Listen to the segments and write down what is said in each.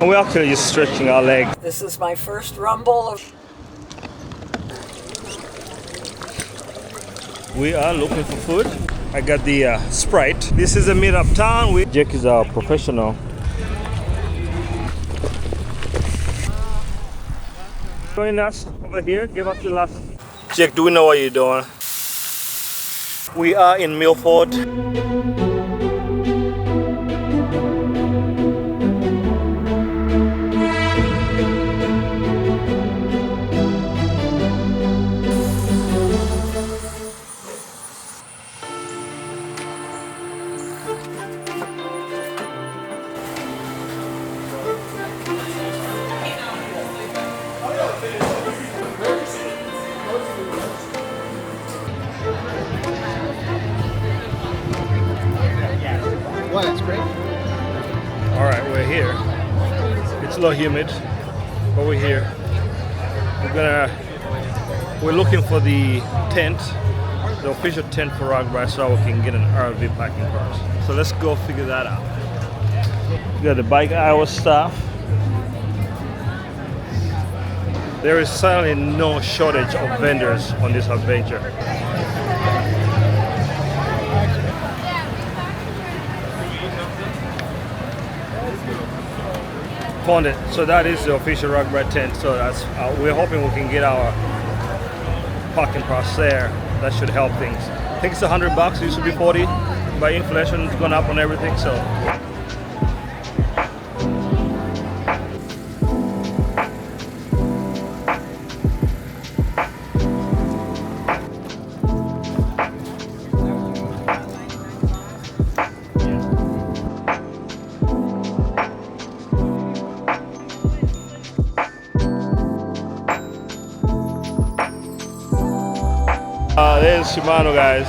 We're actually just stretching our legs. This is my first rumble of... We are looking for food. I got the Sprite. This is a mid-up town. Jake is our professional. Join us over here. Give us the last. Jake, do we know what you're doing? We are in Milford. Well, that's great. All right, we're here. It's a little humid, but we're here. We're looking for the tent, the official tent for RAGBRAI, so we can get an RV parking car. So let's go figure that out. We got the Bike Iowa staff. There is certainly no shortage of vendors on this adventure. Found it. So that is the official RAGBRAI tent. So that's we're hoping we can get our parking pass there. That should help things. I think it's $100. It used to be 40. By inflation, it's gone up on everything. So. There's Shimano, guys.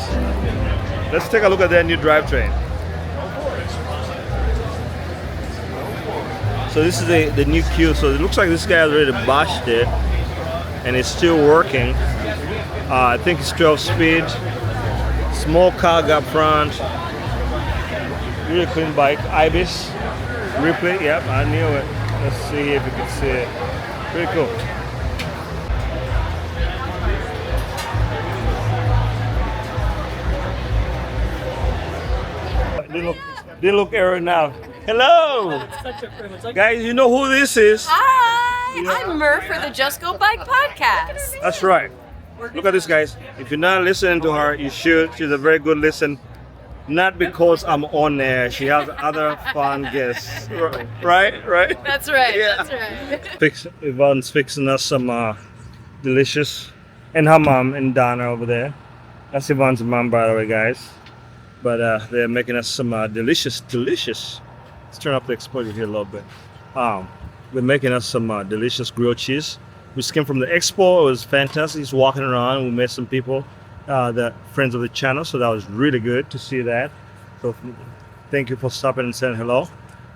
Let's take a look at their new drivetrain. So this is the new Q. So it looks like this guy has already bashed it and it's still working. I think it's 12 speed, small cog up front, really clean bike. Ibis, Ripley, yep, I knew it. Let's see if you can see it. Pretty cool. They look Aaron now. Hello! Such a privilege. Guys, you know who this is? Hi! I'm Mur for the Just Go Bike podcast. That's right. Look at this, guys. If you're not listening to her, you should. She's a very good listen. Not because I'm on there. She has other fun guests. Right? Right? That's right. Yeah. That's right. Yvonne's fixing us some delicious. And her mom and Donna over there. That's Yvonne's mom, by the way, guys. But they're making us some delicious. Let's turn up the exposure here a little bit. They're making us some delicious grilled cheese. We just came from the Expo. It was fantastic. Just walking around. We met some people, that friends of the channel. So that was really good to see that. So thank you for stopping and saying hello.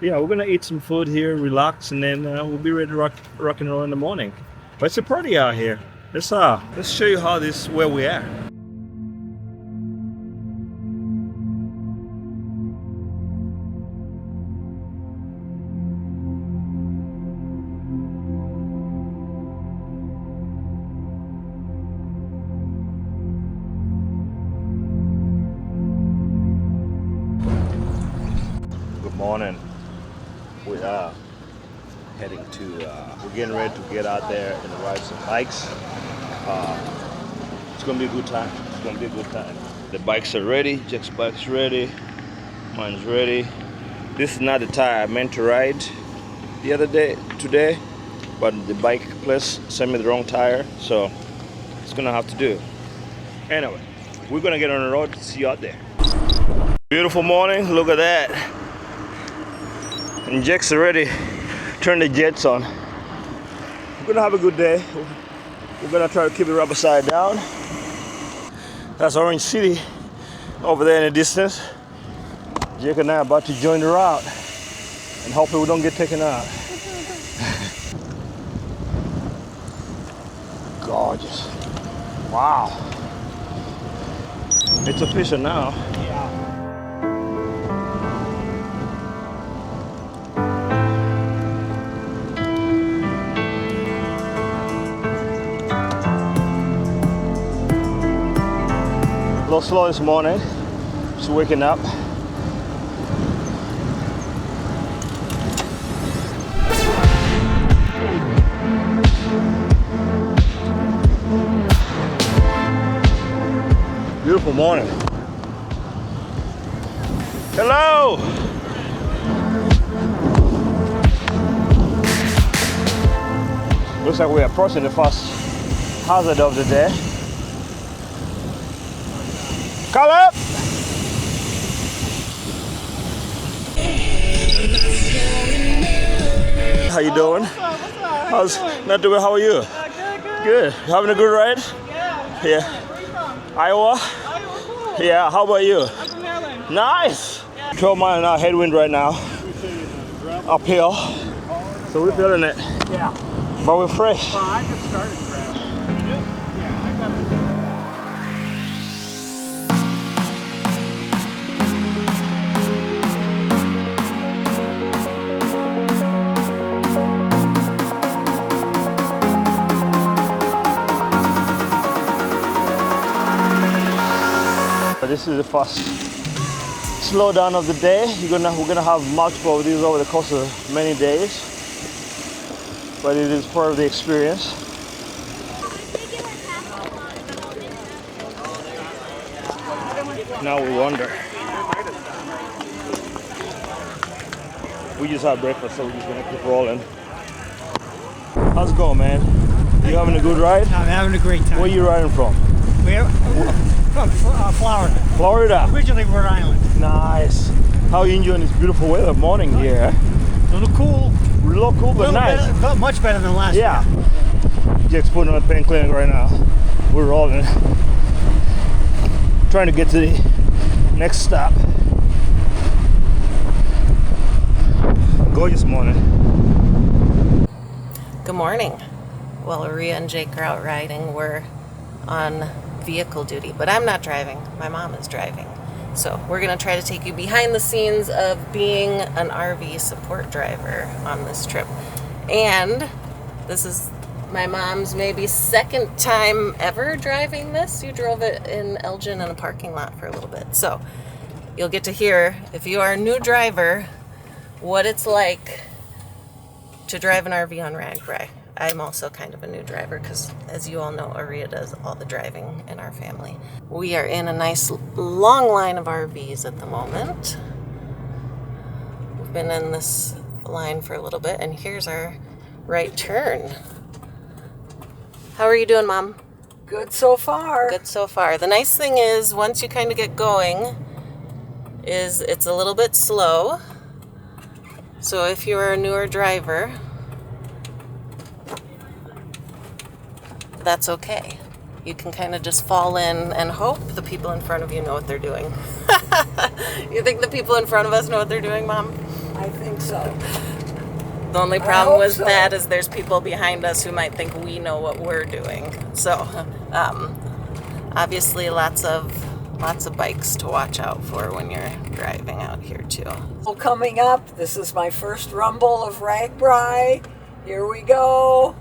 Yeah, we're gonna eat some food here, relax, and then we'll be ready to rock and roll in the morning. But it's a party out here. Let's show you where we are. Morning. We are heading to we're getting ready to get out there and ride some bikes. It's gonna be a good time. The bikes are ready. Jack's bike's ready. Mine's ready. This is not the tire I meant to ride today, but the bike place sent me the wrong tire, so it's gonna have to do. Anyway, we're gonna get on the road to see you out there. Beautiful morning. Look at that. And Jack's already turned the jets on. We're gonna have a good day. We're gonna try to keep the rubber side down. That's Orange City over there in the distance. Jake and I are about to join the route and hopefully we don't get taken out. Gorgeous. Wow. It's official now. little slow this morning. Just waking up. Beautiful morning. Hello. Looks like we're approaching the first hazard of the day. Call up. How you doing? How's not doing? How are you? Good. You having a good ride? Yeah. Iowa? Cool. Yeah. How about you? I'm from Maryland. Nice. 12 mile an hour headwind right now. Uphill. So we're feeling it. Yeah. But we're fresh. Well, I just started grabbing. You do? Yeah, I got it. This is the first slowdown of the day. We're gonna have multiple of these over the course of many days, but it is part of the experience. Now we wonder. We just had breakfast, so we're just gonna keep rolling. How's it going, man? You having a good ride? I'm having a great time. Where are you riding from? From Florida. Florida. Originally Rhode Island. Nice. How are you enjoying this beautiful weather morning here? A little cool. A little cool, but nice. Better, much better than last Yeah. year. Jake's putting on a pain clinic right now. We're rolling. Trying to get to the next stop. Gorgeous morning. Good morning. Well, Aria and Jake are out riding. We're on vehicle duty, but I'm not driving. My mom is driving. So we're going to try to take you behind the scenes of being an RV support driver on this trip. And this is my mom's maybe second time ever driving this. You drove it in Elgin in a parking lot for a little bit. So you'll get to hear, if you are a new driver, what it's like to drive an RV on RAGBRAI. I'm also kind of a new driver because, as you all know, Aria does all the driving in our family. We are in a nice long line of RVs at the moment. We've been in this line for a little bit, and here's our right turn. How are you doing, Mom? Good so far. Good so far. The nice thing is, once you kind of get going, is it's a little bit slow. So if you're a newer driver, that's okay. You can kind of just fall in and hope the people in front of you know what they're doing. You think the people in front of us know what they're doing, Mom? I think so. The only problem with that is there's people behind us who might think we know what we're doing. So, obviously lots of bikes to watch out for when you're driving out here too. Well, coming up, this is my first rumble of RAGBRAI. Here we go.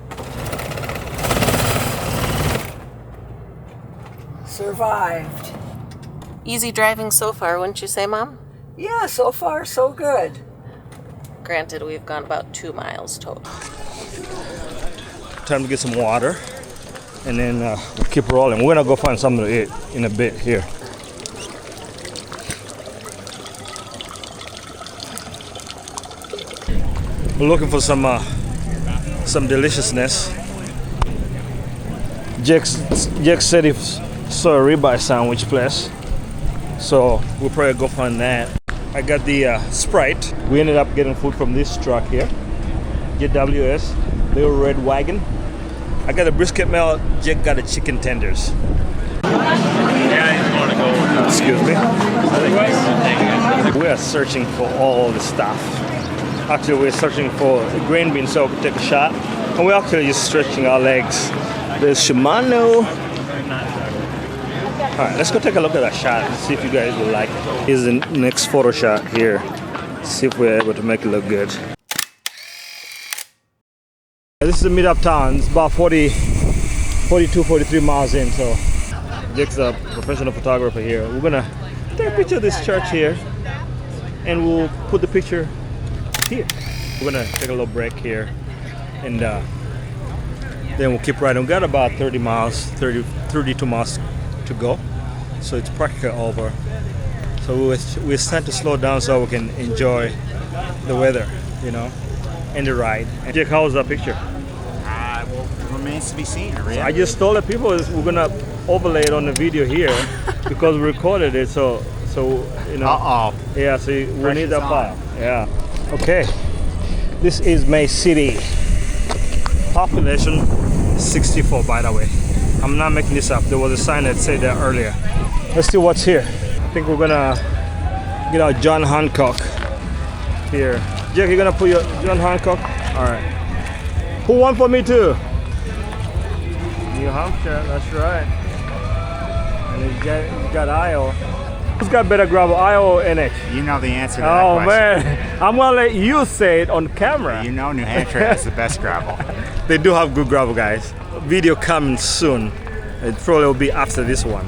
Survived. Easy driving so far, wouldn't you say, Mom? Yeah, so far so good. Granted, we've gone about 2 miles total. Time to get some water, and then we'll keep rolling. We're gonna go find something to eat in a bit here. We're looking for some deliciousness. Jake said he saw a ribeye sandwich place, so we'll probably go find that. I got the Sprite. We ended up getting food from this truck here, GWS, little red wagon. I got a brisket melt. Jake got a chicken tenders. Excuse me. We are searching for all the stuff. Actually, we're searching for a green bean so we can take a shot. And we're actually just stretching our legs. There's Shimano. Alright, let's go take a look at that shot and see if you guys will like it. Here's the next photo shot here. See if we're able to make it look good. This is a mid-up town. It's about 42, 43 miles in, so Jake's a professional photographer here. We're gonna take a picture of this church here, and we'll put the picture here. We're gonna take a little break here, and then we'll keep riding. We got about 32 miles to go, so it's practically over. So we're starting to slow down so we can enjoy the weather, you know, and the ride. And Jake, how was that picture? Well, it remains to be seen. So I just told the people we're gonna overlay it on the video here because we recorded it. So you know. Yeah. So we need that file. Yeah. Okay. This is May City. Population 64, by the way. I'm not making this up. There was a sign that said that earlier. Let's see what's here. I think we're gonna get our John Hancock here. Jack, you're gonna put your John Hancock? Alright. Who won for me too? New Hampshire, that's right. And you got Iowa. Who's got better gravel, Iowa or NH? You know the answer to that question. Man, I'm gonna let you say it on camera. You know New Hampshire has the best gravel. They do have good gravel, guys. Video coming soon. It probably will be after this one.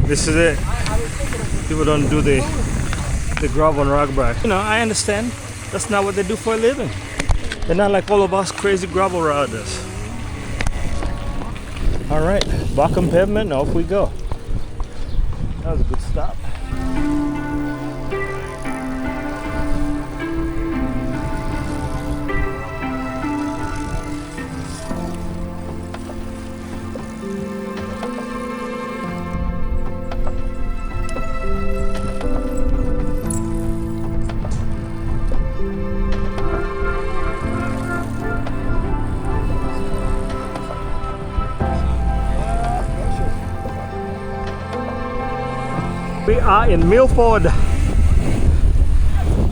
This is it. People don't do the gravel on RAGBRAI. You know, I understand. That's not what they do for a living. They're not like all of us crazy gravel riders. All right, back on pavement, off we go. That was a good stop. We are in Milford.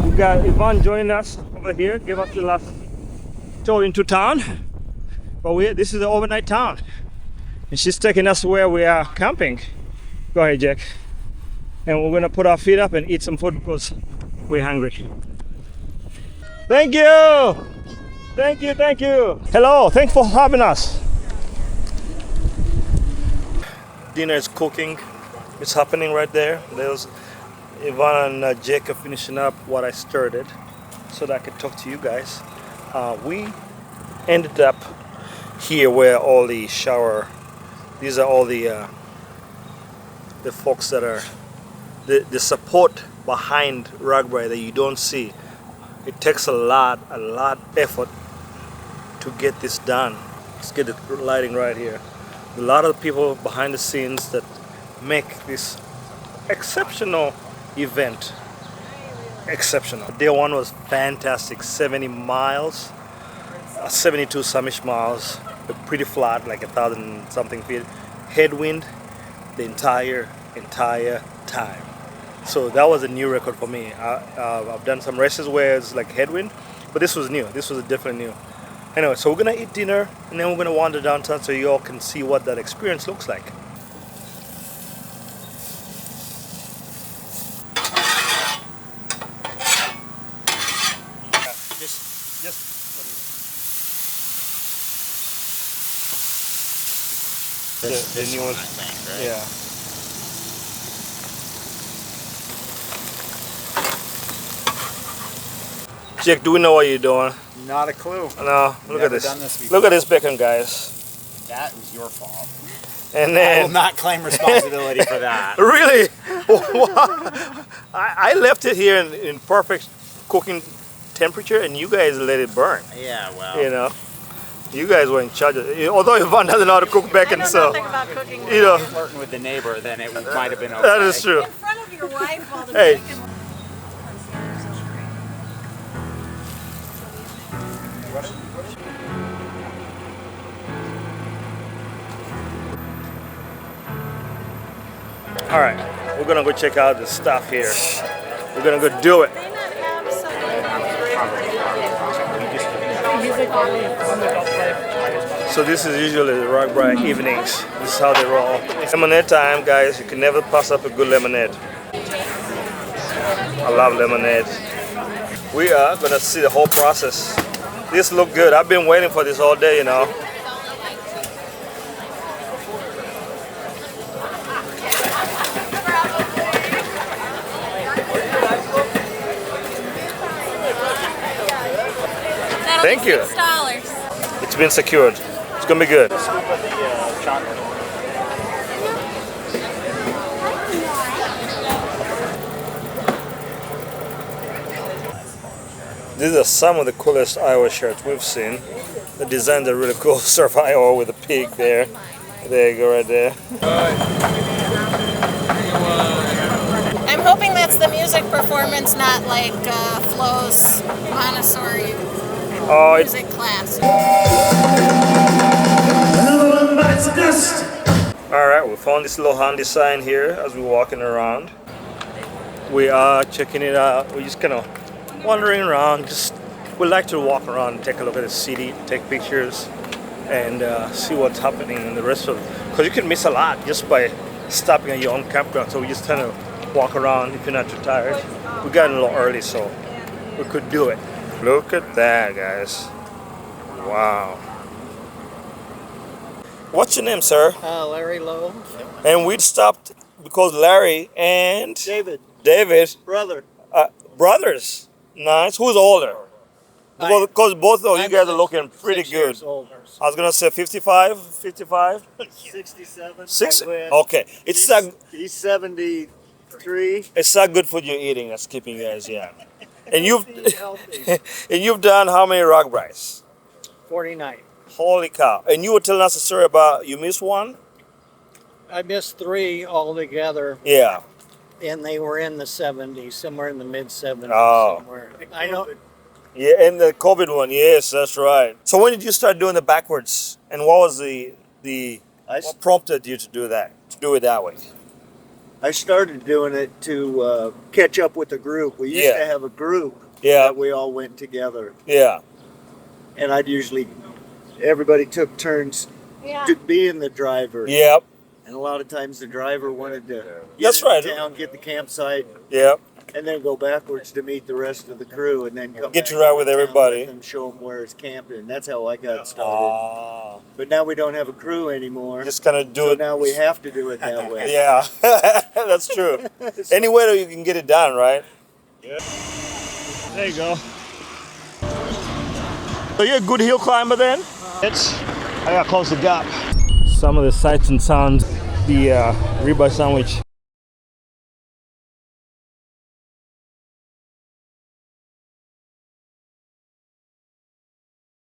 We got Yvonne joining us over here, give us the last tour into town. But this is the overnight town. And she's taking us where we are camping. Go ahead, Jack. And we're gonna put our feet up and eat some food because we're hungry. Thank you! Thank you, thank you. Hello, thanks for having us. Dinner is cooking. It's happening right there. There's Yvonne and Jacob finishing up what I started so that I could talk to you guys. We ended up here where all the these are all the folks that are the support behind RAGBRAI that you don't see. It takes a lot effort to get this done. Let's get the lighting right here. A lot of the people behind the scenes that make this exceptional event exceptional. Day one was fantastic. 70 miles, 72 somish miles, pretty flat, like 1,000 something feet. Headwind the entire time. So that was a new record for me. I've done some races where it's like headwind, but this was new. This was definitely new. Anyway, so we're gonna eat dinner and then we're gonna wander downtown so you all can see what that experience looks like. The new one, I think, right? Yeah. Jake, do we know what you're doing? Not a clue. No, look at this. Done this look at this bacon, guys. That was your fault. And then I will not claim responsibility for that. Really? I left it here in perfect cooking temperature, and you guys let it burn. Yeah, well. You know. You guys were in charge of it. Although Yvonne doesn't know how to cook bacon, so about cooking. You know, Flirting with the neighbor, then it might have been okay. that is true. In front of your wife while the Hey. bacon. All right, we're gonna go check out the stuff here. We're gonna go do it. So this is usually the RAGBRAI evenings. This is how they roll. Lemonade time, guys. You can never pass up a good lemonade. I love lemonade. We are gonna see the whole process. This look good. I've been waiting for this all day, you know. Thank you. $6. It's been secured. It's gonna be good. These are some of the coolest Iowa shirts we've seen. The designs are really cool. Surf Iowa with a pig there. There you go, right there. I'm hoping that's the music performance, not like Flo's Montessori Oh, music class. all right. We found this little handy sign here as we're walking around. We are checking it out. We're just kind of wandering around. We like to walk around and take a look at the city, take pictures, and see what's happening in the rest of it. Because you can miss a lot just by stopping at your own campground. So we just kind of walk around if you're not too tired. We got a little early, so we could do it. Look at that, guys. Wow. What's your name, sir? Larry Lowe. And we stopped because Larry and David. Brother. Brothers. Nice. Who's older? Because both of you guys are looking pretty good. I was gonna say 55, 55. 67. Six. Okay. He's 73. It's not good for your eating. That's keeping you guys young. And you've Healthy. and you've done how many RAGBRAIs? 49. Holy cow! And you were telling us a story about you missed one. I missed 3 altogether, Yeah. and they were in the 70s, somewhere in the mid 70s. Oh. Somewhere. I know. Yeah, and the COVID one. Yes, that's right. So when did you start doing the backwards? And what was what prompted you to do that? To do it that way? I started doing it to catch up with the group. We used to have a group that we all went together, Yeah. and everybody took turns to being the driver. Yep. And a lot of times the driver wanted to That's right. down, get the campsite, Yep. and then go backwards to meet the rest of the crew, and then come Get back to ride with town everybody. and show them where it's camping. That's how I got started. Ah. But now we don't have a crew anymore. Just kind of do So it. now we have to do it that way. Yeah, that's true. Any way that you can get it done, right? Yeah. There you go. So you're a good hill climber then? I gotta close the gap. Some of the sights and sounds, the ribeye sandwich